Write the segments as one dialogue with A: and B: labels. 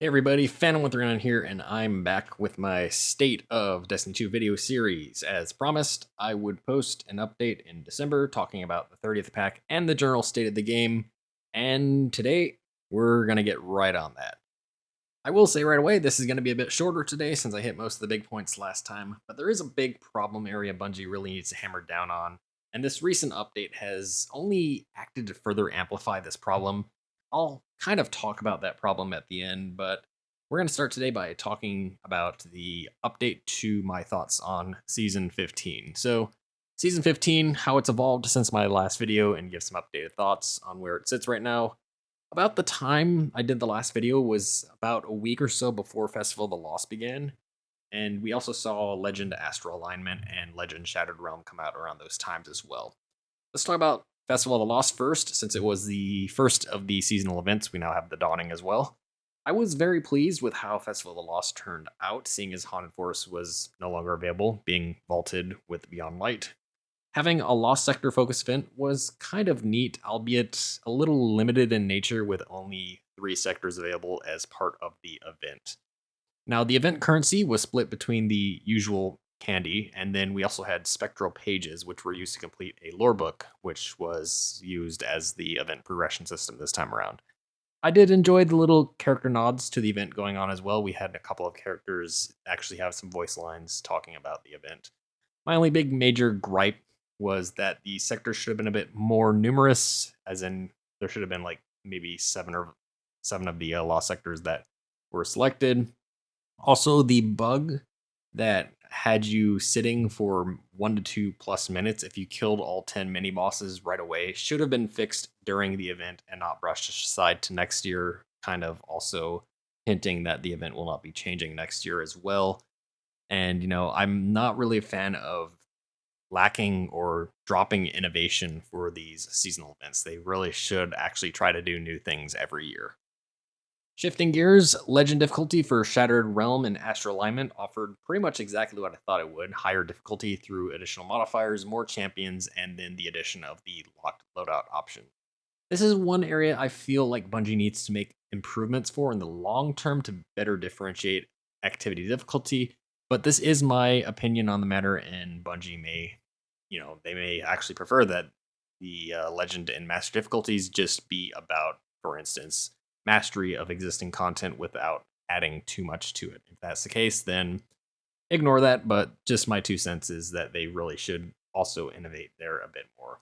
A: Hey everybody, Phantom139 here, and I'm back with my State of Destiny 2 video series. As promised, I would post an update in December talking about the 30th pack and the general state of the game, and today we're going to get right on that. I will say right away, this is going to be a bit shorter today since I hit most of the big points last time, but there is a big problem area Bungie really needs to hammer down on, and this recent update has only acted to further amplify this problem. I'll kind of talk about that problem at the end, but we're going to start today by talking about the update to my thoughts on Season 15. So, Season 15, how it's evolved since my last video, and give some updated thoughts on where it sits right now. About the time I did the last video was about a week or so before Festival of the Lost began, and we also saw Legend Astral Alignment and Legend Shattered Realm come out around those times as well. Let's talk about Festival of the Lost first, since it was the first of the seasonal events. We now have the Dawning as well. I was very pleased with how Festival of the Lost turned out, seeing as Haunted Forest was no longer available, being vaulted with Beyond Light. Having a Lost Sector focus event was kind of neat, albeit a little limited in nature with only 3 sectors available as part of the event. Now, the event currency was split between the usual candy, and then we also had spectral pages, which were used to complete a lore book, which was used as the event progression system this time around. I did enjoy the little character nods to the event going on as well. We had a couple of characters actually have some voice lines talking about the event. My only big major gripe was that the sectors should have been a bit more numerous, as in there should have been like maybe seven of the lost sectors that were selected. Also, the bug that had you sitting for 1 to 2+ minutes if you killed all 10 mini bosses right away should have been fixed during the event and not brushed aside to next year, kind of also hinting that the event will not be changing next year as well. And, I'm not really a fan of lacking or dropping innovation for these seasonal events. They really should actually try to do new things every year. Shifting gears, Legend difficulty for Shattered Realm and Astral Alignment offered pretty much exactly what I thought it would. Higher difficulty through additional modifiers, more champions, and then the addition of the locked loadout option. This is one area I feel like Bungie needs to make improvements for in the long term to better differentiate activity difficulty, but this is my opinion on the matter, and Bungie may, they may actually prefer that the Legend and Master difficulties just be about, for instance, mastery of existing content without adding too much to it. If that's the case, then ignore that, but just my 2 cents is that they really should also innovate there a bit more.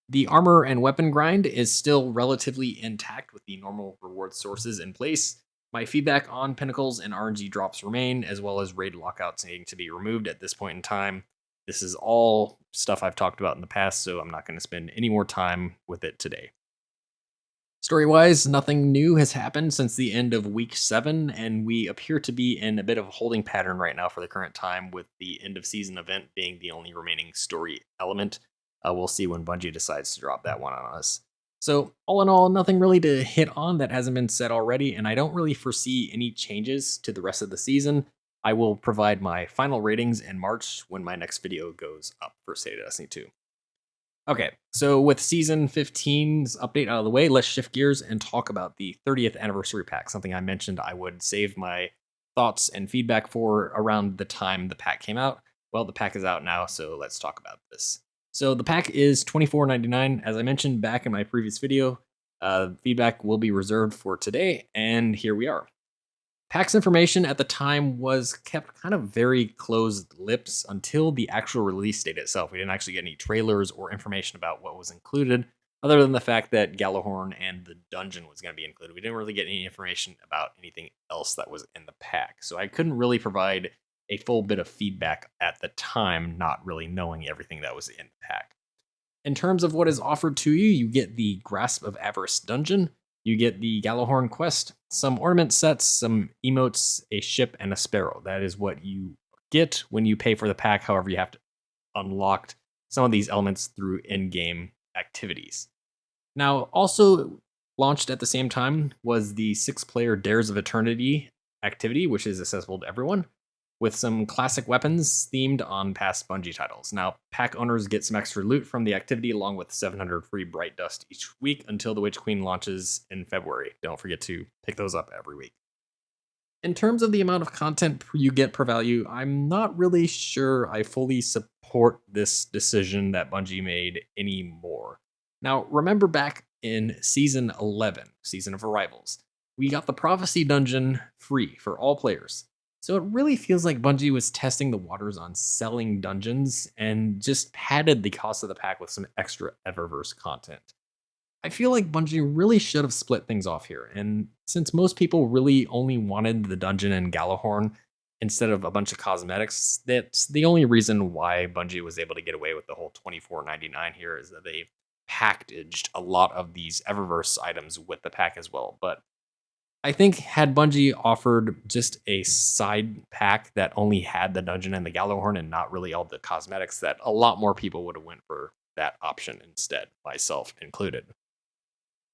A: The armor and weapon grind is still relatively intact with the normal reward sources in place. My feedback on Pinnacles and RNG drops remain, as well as raid lockouts needing to be removed at this point in time. This is all stuff I've talked about in the past, so I'm not going to spend any more time with it today. Story-wise, nothing new has happened since the end of Week 7, and we appear to be in a bit of a holding pattern right now for the current time, with the end-of-season event being the only remaining story element. We'll see when Bungie decides to drop that one on us. So, all in all, nothing really to hit on that hasn't been said already, and I don't really foresee any changes to the rest of the season. I will provide my final ratings in March when my next video goes up for State of Destiny 2. Okay, so with Season 15's update out of the way, let's shift gears and talk about the 30th Anniversary Pack, something I mentioned I would save my thoughts and feedback for around the time the pack came out. Well, the pack is out now, so let's talk about this. So the pack is $24.99. As I mentioned back in my previous video, feedback will be reserved for today, and here we are. PAX information at the time was kept kind of very closed lips until the actual release date itself. We didn't actually get any trailers or information about what was included, other than the fact that Gallahorn and the dungeon was going to be included. We didn't really get any information about anything else that was in the pack, so I couldn't really provide a full bit of feedback at the time, not really knowing everything that was in the pack. In terms of what is offered to you, you get the Grasp of Avarice dungeon, you get the Gallahorn quest, some ornament sets, some emotes, a ship, and a sparrow. That is what you get when you pay for the pack. However, you have to unlock some of these elements through in-game activities. Now, also launched at the same time was the 6-player Dares of Eternity activity, which is accessible to everyone, with some classic weapons themed on past Bungie titles. Now, pack owners get some extra loot from the activity along with 700 free Bright Dust each week until the Witch Queen launches in February. Don't forget to pick those up every week. In terms of the amount of content you get per value, I'm not really sure I fully support this decision that Bungie made anymore. Now, remember back in Season 11, Season of Arrivals, we got the Prophecy Dungeon free for all players. So it really feels like Bungie was testing the waters on selling dungeons and just padded the cost of the pack with some extra Eververse content. I feel like Bungie really should have split things off here, and since most people really only wanted the dungeon and Galahorn instead of a bunch of cosmetics, that's the only reason why Bungie was able to get away with the whole $24.99 here, is that they packaged a lot of these Eververse items with the pack as well. But I think had Bungie offered just a side pack that only had the dungeon and the Galahorn and not really all the cosmetics, that a lot more people would have went for that option instead, myself included.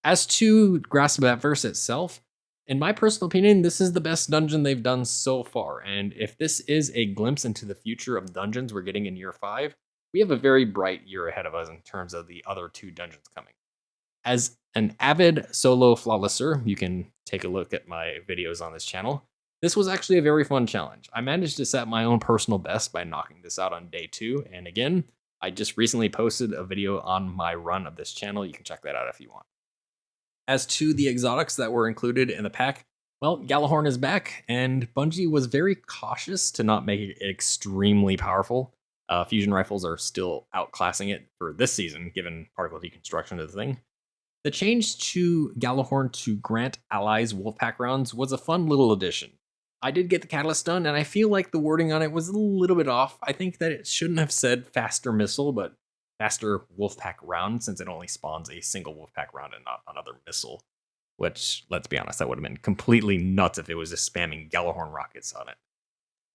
A: As to Grasp of Eververse itself, in my personal opinion, this is the best dungeon they've done so far, and if this is a glimpse into the future of dungeons we're getting in year 5, we have a very bright year ahead of us in terms of the other 2 dungeons coming. As an avid solo flawlesser, you can take a look at my videos on this channel. This was actually a very fun challenge. I managed to set my own personal best by knocking this out on day 2, and again, I just recently posted a video on my run of this channel. You can check that out if you want. As to the exotics that were included in the pack, well, Galahorn is back, and Bungie was very cautious to not make it extremely powerful. Fusion rifles are still outclassing it for this season, given particle deconstruction of the thing. The change to Galahorn to grant allies Wolfpack rounds was a fun little addition. I did get the catalyst done, and I feel like the wording on it was a little bit off. I think that it shouldn't have said faster missile, but faster Wolfpack round, since it only spawns a single Wolfpack round and not another missile. Which, let's be honest, that would have been completely nuts if it was just spamming Galahorn rockets on it.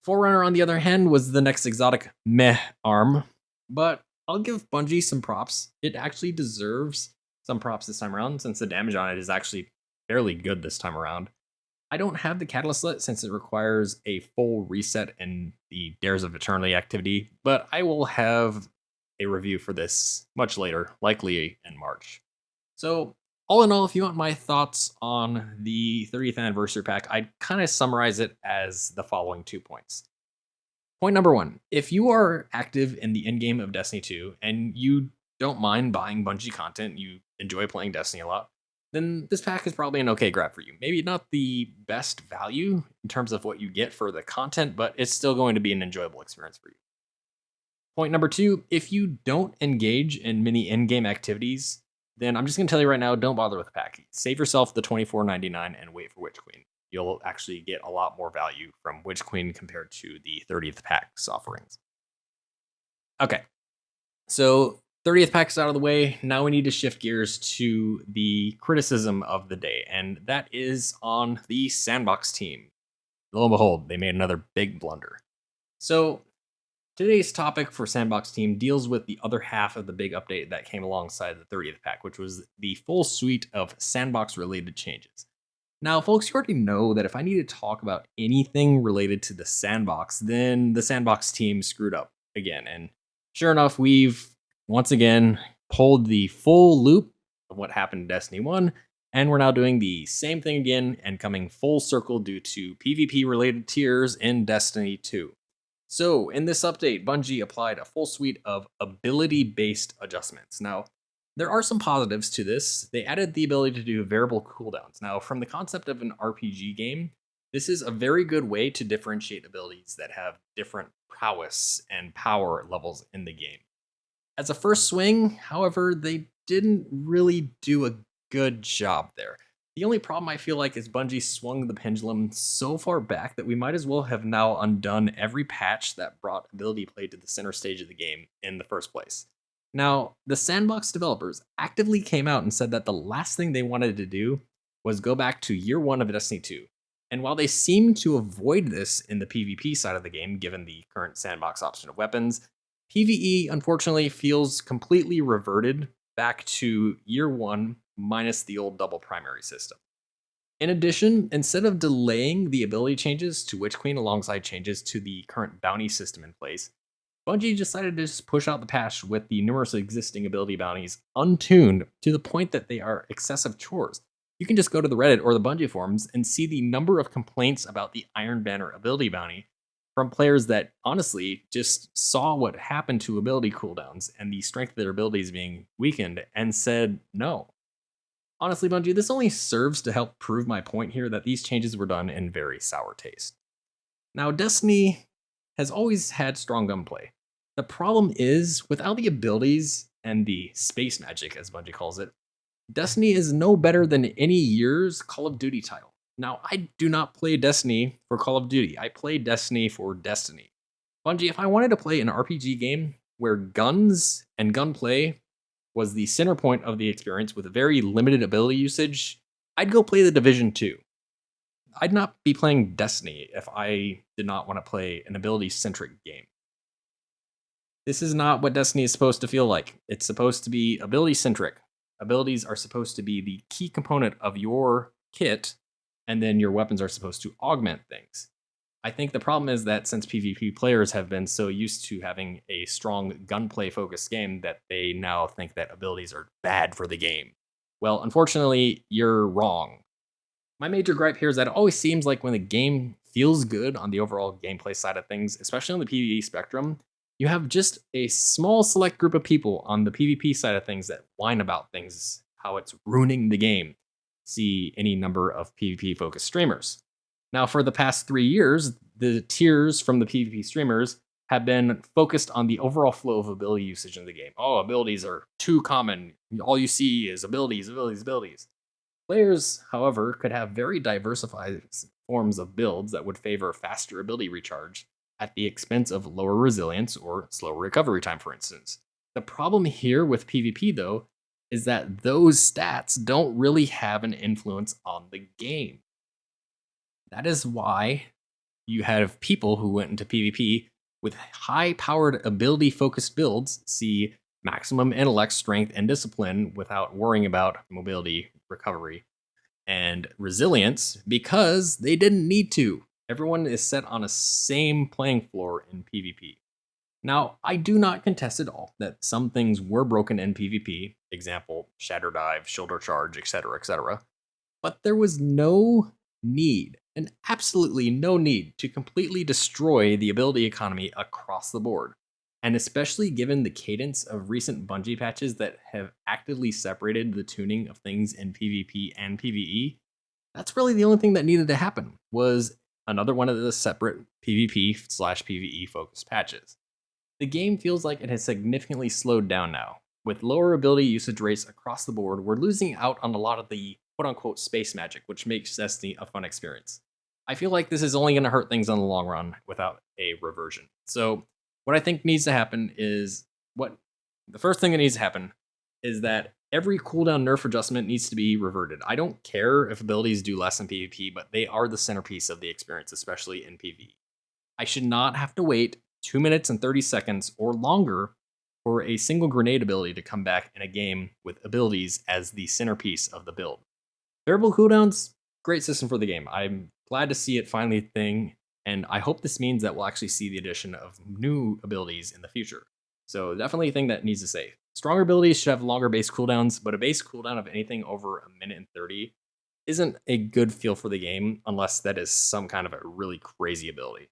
A: Forerunner, on the other hand, was the next exotic meh arm, but I'll give Bungie some props. It actually deserves some props this time around, since the damage on it is actually fairly good this time around. I don't have the catalyst lit since it requires a full reset in the Dares of Eternity activity, but I will have a review for this much later, likely in March. So, all in all, if you want my thoughts on the 30th anniversary pack, I'd kind of summarize it as the following 2 points. Point number 1, if you are active in the endgame of Destiny 2 and you don't mind buying Bungie content, you enjoy playing Destiny a lot, then this pack is probably an okay grab for you. Maybe not the best value in terms of what you get for the content, but it's still going to be an enjoyable experience for you. Point number 2, if you don't engage in many in-game activities, then I'm just going to tell you right now, don't bother with the pack. Save yourself the $24.99 and wait for Witch Queen. You'll actually get a lot more value from Witch Queen compared to the 30th pack's offerings. Okay, so 30th pack's out of the way. Now we need to shift gears to the criticism of the day, and that is on the Sandbox team. Lo and behold, they made another big blunder. So today's topic for Sandbox team deals with the other half of the big update that came alongside the 30th pack, which was the full suite of Sandbox related changes. Now, folks, you already know that if I need to talk about anything related to the Sandbox, then the Sandbox team screwed up again. And sure enough, we've once again pulled the full loop of what happened in Destiny 1, and we're now doing the same thing again and coming full circle due to PvP related tiers in Destiny 2. So, in this update, Bungie applied a full suite of ability-based adjustments. Now, there are some positives to this. They added the ability to do variable cooldowns. Now, from the concept of an RPG game, this is a very good way to differentiate abilities that have different prowess and power levels in the game. As a first swing, however, they didn't really do a good job there. The only problem I feel like is Bungie swung the pendulum so far back that we might as well have now undone every patch that brought ability play to the center stage of the game in the first place. Now, the Sandbox developers actively came out and said that the last thing they wanted to do was go back to year 1 of Destiny 2. And while they seem to avoid this in the PvP side of the game, given the current Sandbox option of weapons, PvE unfortunately feels completely reverted back to year 1 minus the old double primary system. In addition, instead of delaying the ability changes to Witch Queen alongside changes to the current bounty system in place, Bungie decided to just push out the patch with the numerous existing ability bounties untuned to the point that they are excessive chores. You can just go to the Reddit or the Bungie forums and see the number of complaints about the Iron Banner ability bounty from players that honestly just saw what happened to ability cooldowns and the strength of their abilities being weakened and said no. Honestly, Bungie, this only serves to help prove my point here that these changes were done in very sour taste. Now, Destiny has always had strong gunplay. The problem is, without the abilities and the space magic, as Bungie calls it, Destiny is no better than any year's Call of Duty title. Now, I do not play Destiny for Call of Duty. I play Destiny for Destiny. Bungie, if I wanted to play an RPG game where guns and gunplay was the center point of the experience with a very limited ability usage, I'd go play The Division 2. I'd not be playing Destiny if I did not want to play an ability-centric game. This is not what Destiny is supposed to feel like. It's supposed to be ability-centric. Abilities are supposed to be the key component of your kit, and then your weapons are supposed to augment things. I think the problem is that since PvP players have been so used to having a strong gunplay-focused game that they now think that abilities are bad for the game. Well, unfortunately, you're wrong. My major gripe here is that it always seems like when the game feels good on the overall gameplay side of things, especially on the PvE spectrum, you have just a small select group of people on the PvP side of things that whine about things, how it's ruining the game. See any number of PvP focused streamers. Now, for the past 3 years, the tiers from the PvP streamers have been focused on the overall flow of ability usage in the game. Oh, abilities are too common. All you see is abilities, abilities, abilities. Players, however, could have very diversified forms of builds that would favor faster ability recharge at the expense of lower resilience or slower recovery time, for instance. The problem here with PvP, though, is that those stats don't really have an influence on the game. That is why you have people who went into PvP with high-powered ability-focused builds see maximum intellect, strength, and discipline without worrying about mobility, recovery, and resilience because they didn't need to. Everyone is set on a same playing floor in PvP. Now, I do not contest at all that some things were broken in PvP, example, Shatter Dive, Shoulder Charge, etc., but there was no need, and absolutely no need, to completely destroy the ability economy across the board. And especially given the cadence of recent Bungie patches that have actively separated the tuning of things in PvP and PvE, that's really the only thing that needed to happen, was another one of the separate PvP/PvE focused patches. The game feels like it has significantly slowed down now. With lower ability usage rates across the board, we're losing out on a lot of the quote-unquote space magic, which makes Destiny a fun experience. I feel like this is only going to hurt things in the long run without a reversion. So what I think needs to happen is the first thing that needs to happen is that every cooldown nerf adjustment needs to be reverted. I don't care if abilities do less in PvP, but they are the centerpiece of the experience, especially in PvE. I should not have to wait 2 minutes and 30 seconds or longer for a single grenade ability to come back in a game with abilities as the centerpiece of the build. Variable cooldowns, great system for the game. I'm glad to see it finally a thing, and I hope this means that we'll actually see the addition of new abilities in the future. So definitely a thing that needs to say. Stronger abilities should have longer base cooldowns, but a base cooldown of anything over 1 minute and 30 isn't a good feel for the game unless that is some kind of a really crazy ability.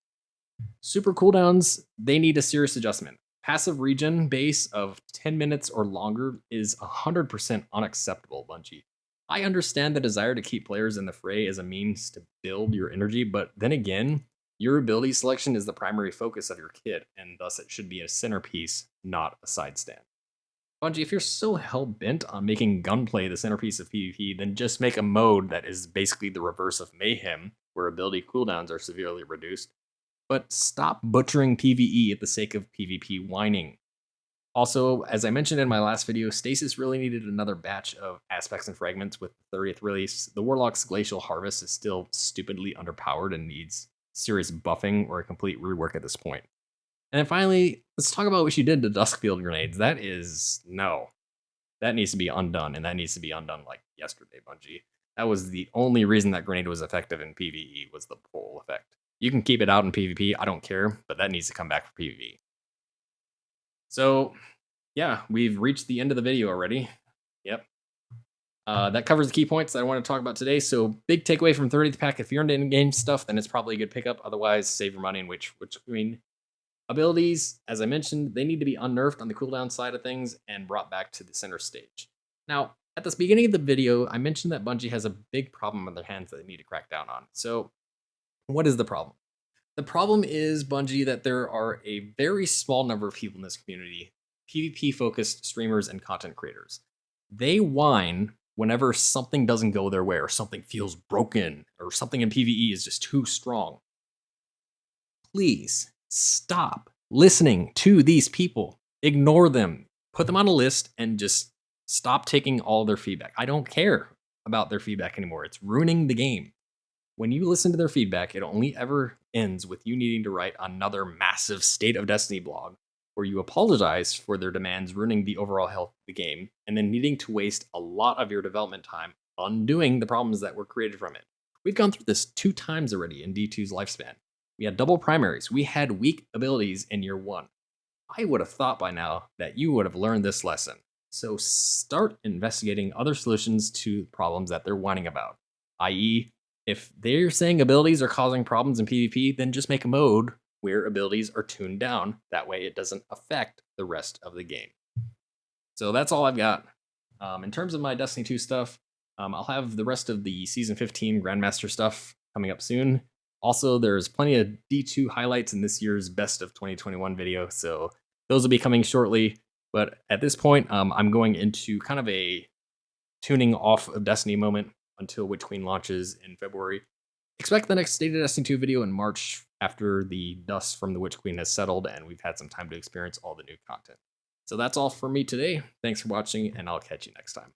A: Super cooldowns, they need a serious adjustment. Passive regen base of 10 minutes or longer is 100% unacceptable, Bungie. I understand the desire to keep players in the fray as a means to build your energy, but then again, your ability selection is the primary focus of your kit, and thus it should be a centerpiece, not a side stand. Bungie, if you're so hell-bent on making gunplay the centerpiece of PvP, then just make a mode that is basically the reverse of Mayhem, where ability cooldowns are severely reduced. But stop butchering PvE at the sake of PvP whining. Also, as I mentioned in my last video, Stasis really needed another batch of aspects and fragments with the 30th release. The Warlock's Glacial Harvest is still stupidly underpowered and needs serious buffing or a complete rework at this point. And then finally, let's talk about what you did to Duskfield grenades. That needs to be undone, and that needs to be undone like yesterday, Bungie. That was the only reason that grenade was effective in PvE, was the pull effect. You can keep it out in PvP, I don't care, but that needs to come back for PvP. So, yeah, we've reached the end of the video already. Yep. That covers the key points that I want to talk about today. So, big takeaway from 30th pack: if you're into in-game stuff, then it's probably a good pickup. Otherwise, save your money and which screen. Abilities, as I mentioned, they need to be unnerfed on the cooldown side of things and brought back to the center stage. Now, at the beginning of the video, I mentioned that Bungie has a big problem on their hands that they need to crack down on. So, what is the problem? The problem is, Bungie, that there are a very small number of people in this community, PvP-focused streamers and content creators. They whine whenever something doesn't go their way or something feels broken or something in PvE is just too strong. Please stop listening to these people. Ignore them. Put them on a list and just stop taking all their feedback. I don't care about their feedback anymore. It's ruining the game. When you listen to their feedback, it only ever ends with you needing to write another massive State of Destiny blog where you apologize for their demands ruining the overall health of the game and then needing to waste a lot of your development time undoing the problems that were created from it. We've gone through this 2 times already in D2's lifespan. We had double primaries. We had weak abilities in year 1. I would have thought by now that you would have learned this lesson. So start investigating other solutions to problems that they're whining about, i.e., if they're saying abilities are causing problems in PvP, then just make a mode where abilities are tuned down. That way it doesn't affect the rest of the game. So that's all I've got. In terms of my Destiny 2 stuff, I'll have the rest of the Season 15 Grandmaster stuff coming up soon. Also, there's plenty of D2 highlights in this year's Best of 2021 video, so those will be coming shortly. But at this point, I'm going into kind of a tuning off of Destiny moment until Witch Queen launches in February. Expect the next State of Destiny 2 video in March after the dust from the Witch Queen has settled and we've had some time to experience all the new content. So that's all for me today. Thanks for watching, and I'll catch you next time.